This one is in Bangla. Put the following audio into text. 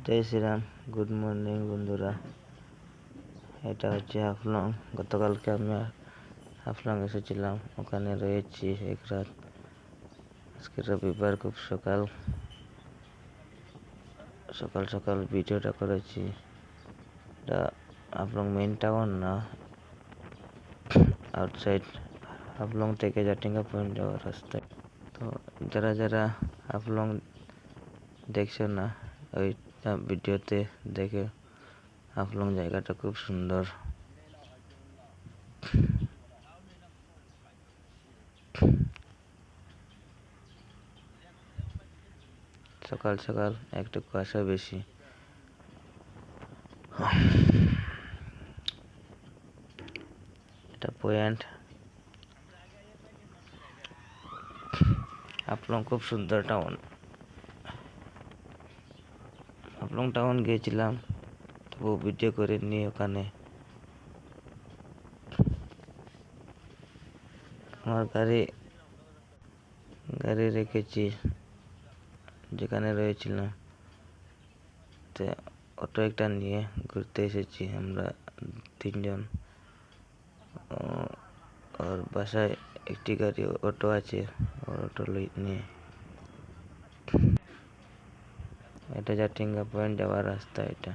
জয় শ্রীরাম। গুড মর্নিং বন্ধুরা। এটা হচ্ছে হাফলং। গতকালকে আমি হাফলং এসেছিলাম, ওখানে রয়েছি এক রাত। আজকে রবিবার, খুব সকাল সকাল ভিডিওটা করেছি। এটা হাফলং মেইন টাউন না, আউটসাইড হাফলং থেকে জাটিঙ্গা পয়েন্ট যাওয়ার রাস্তায়। তো যারা হাফলং দেখছো না, ওই ভিডিওতে দেখে। হাফলং জায়গাটা খুব সুন্দর। সকাল সকাল একটু কুয়াশা বেশি। এটা পয়েন্ট। হাফলং খুব সুন্দর টাউন। হাফলং টাউন গিয়েছিলাম, তবু ভিডিও করে নিয়ে ওখানে আমার গাড়ি রেখেছি যেখানে রয়েছিলাম। তো অটো একটা নিয়ে ঘুরতে এসেছি আমরা তিনজন। ওর বাসায় একটি গাড়ি অটো আছে, ওর অটো নিয়ে। এটা জাটিঙ্গা পয়েন্ট যাওয়ার রাস্তা এটা।